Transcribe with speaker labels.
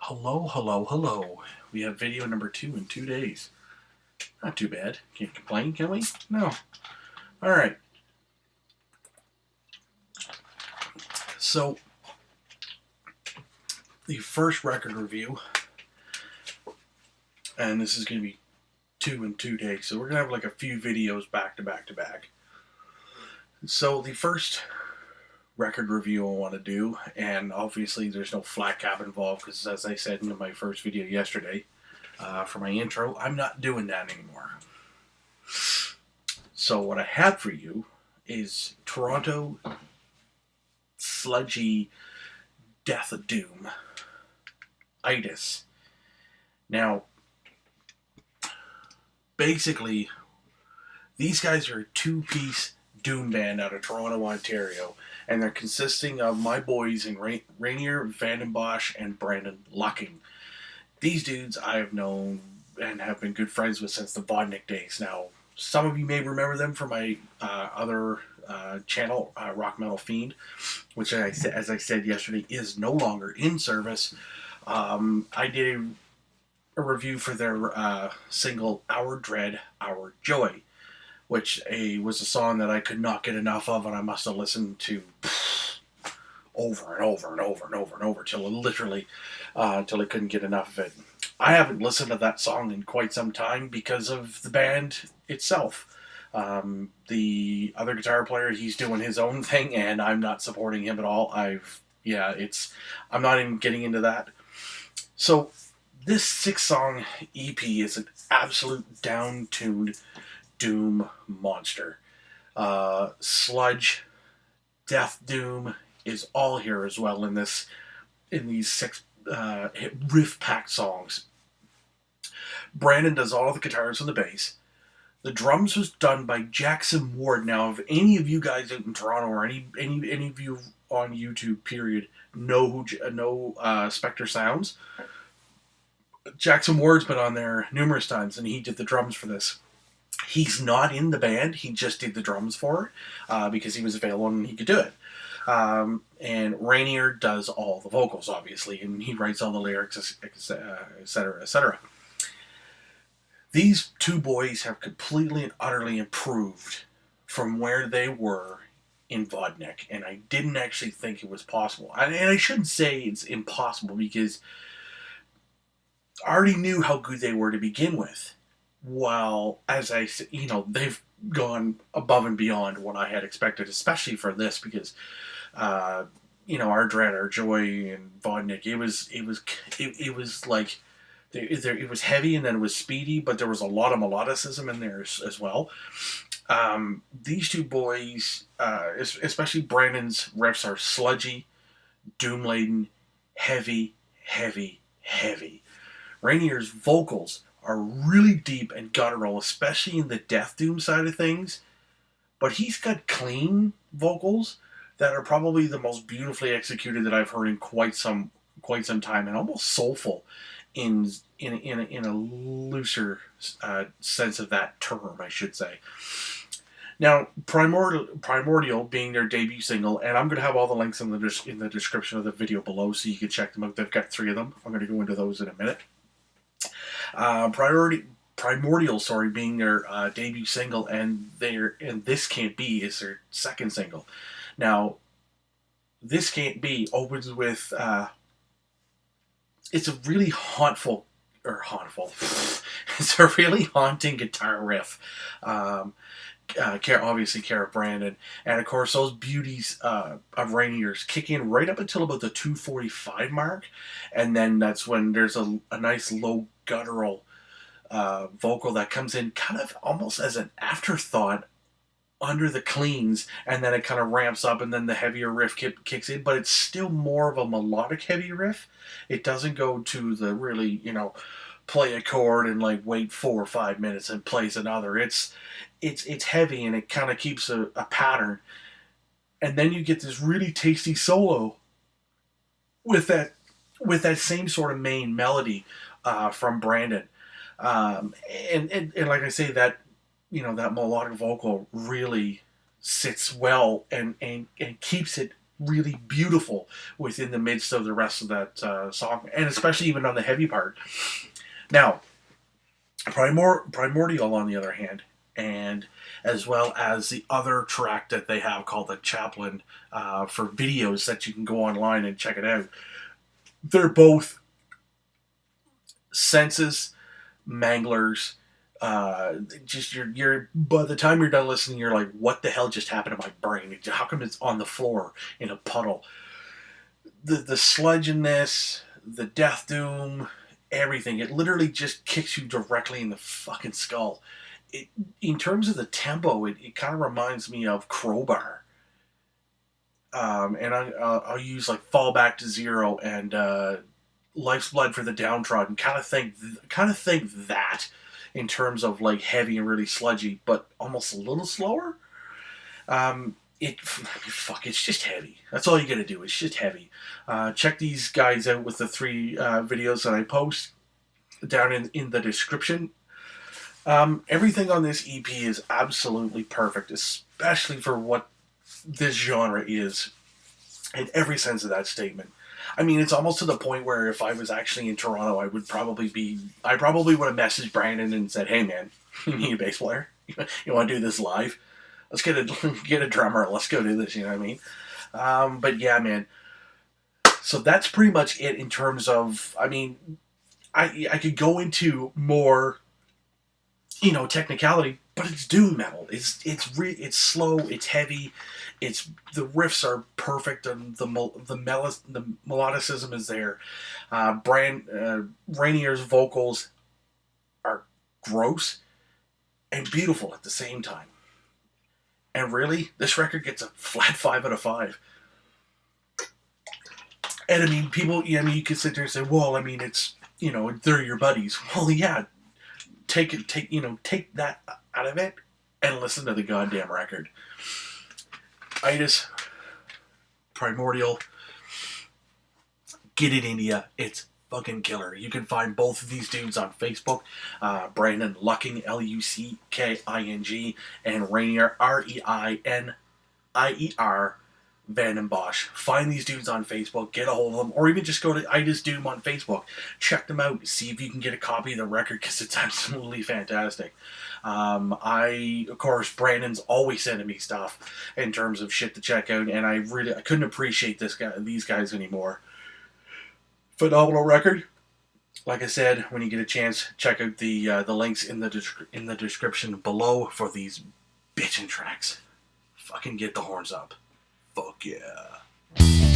Speaker 1: Hello, hello, hello. We have video number 2 in 2 days. Not too bad. Can't complain, can we? No. Alright. So, the first record review, and this is going to be 2 in 2 days, so we're going to have like a few videos back to back to back. So, the first record review I want to do, and obviously there's no flat cap involved because, as I said in my first video yesterday, for my intro, I'm not doing that anymore. So what I have for you is Toronto sludgy death of doom, ITUS. Now, basically, these guys are a two-piece doom band out of Toronto, Ontario, and they're consisting of my boys in Rainier Vandenbosch and Brandon Lucking. These dudes I have known and have been good friends with since the Vodnik days. Now, some of you may remember them from my other channel, Rock Metal Fiend, which, as I said yesterday, is no longer in service. I did a review for their single Our Dread, Our Joy, which was a song that I could not get enough of, and I must have listened to over and over and over and over and over till I couldn't get enough of it. I haven't listened to that song in quite some time because of the band itself. The other guitar player, he's doing his own thing, and I'm not supporting him at all. I'm not even getting into that. So this 6-song EP is an absolute down-tuned doom monster. Sludge, death, doom is all here as well in these 6 riff-packed songs. Brandon does all the guitars and the bass. The drums was done by Jackson Ward. Now, if any of you guys out in Toronto or any of you on YouTube, period, know Spectre Sounds, Jackson Ward's been on there numerous times, and he did the drums for this. He's not in the band. He just did the drums for it because he was available and he could do it. And Rainier does all the vocals, obviously, and he writes all the lyrics, etc., etc. These two boys have completely and utterly improved from where they were in Vodnik, and I didn't actually think it was possible. And I shouldn't say it's impossible because I already knew how good they were to begin with. While, as I said, they've gone above and beyond what I had expected, especially for this because, Our Dread, Our Joy, and Vodnik, it was like it was heavy and then it was speedy, but there was a lot of melodicism in there as well. These two boys, especially Brandon's riffs, are sludgy, doom-laden, heavy, heavy, heavy. Rainier's vocals are really deep and guttural, especially in the death doom side of things. But he's got clean vocals that are probably the most beautifully executed that I've heard in quite some time, and almost soulful in a looser sense of that term, I should say. Now, Primordial being their debut single, and I'm going to have all the links in the description of the video below, so you can check them out. They've got 3 of them. I'm going to go into those in a minute. Primordial, being their debut single, and This Can't Be is their second single. Now, This Can't Be opens with it's a really it's a really haunting guitar riff. Obviously care of Brandon, and of course those beauties of Rainier's kick in right up until about the 2:45 mark, and then that's when there's a nice low guttural vocal that comes in kind of almost as an afterthought under the cleans, and then it kind of ramps up, and then the heavier riff kicks in, but it's still more of a melodic heavy riff. It doesn't go to the really, play a chord and like wait 4 or 5 minutes and plays another. It's heavy, and it kind of keeps a pattern, and then you get this really tasty solo with that same sort of main melody from Brandon, and like I say, that that melodic vocal really sits well and keeps it really beautiful within the midst of the rest of that song, and especially even on the heavy part. Now, Primordial, on the other hand, and as well as the other track that they have called the Chaplan for videos that you can go online and check it out. They're both senses manglers. Just you're by the time you're done listening, you're like, what the hell just happened to my brain? How come it's on the floor in a puddle? The sludge in this, the death doom, everything. It literally just kicks you directly in the fucking skull. It, in terms of the tempo, it kind of reminds me of Crowbar. And I'll use like Fall Back to Zero and Life's Blood for the Downtrodden. Kind of think that in terms of like heavy and really sludgy, but almost a little slower. Fuck, it's just heavy. That's all you gotta do. It's just heavy. Check these guys out with the 3 videos that I post down in the description. Everything on this EP is absolutely perfect, especially for what this genre is, in every sense of that statement. I mean, it's almost to the point where if I was actually in Toronto, I probably would have messaged Brandon and said, "Hey, man, you need a bass player? You want to do this live? Let's get a drummer. Let's go do this." You know what I mean? But yeah, man. So that's pretty much it in terms of. I mean, I could go into more, technicality, but it's doom metal. It's slow. It's heavy. The riffs are perfect, and the melodicism is there. Rainier's vocals are gross and beautiful at the same time. And really, this record gets a flat 5 out of 5. And I mean, you could sit there and say, well, I mean, it's, they're your buddies. Well, yeah, take that out of it and listen to the goddamn record. ITUS, Primordial, get it, India. It's fucking killer. You can find both of these dudes on Facebook. Brandon Lucking, Lucking, and Rainier, Reinier, Van den Bosch. Find these dudes on Facebook, get a hold of them, or even just go to ITUS Doom on Facebook. Check them out, see if you can get a copy of the record, because it's absolutely fantastic. Of course, Brandon's always sending me stuff in terms of shit to check out, and I couldn't appreciate these guys anymore. Phenomenal record. Like I said, when you get a chance, check out the links in the description below for these bitchin' tracks. Fucking get the horns up. Fuck yeah.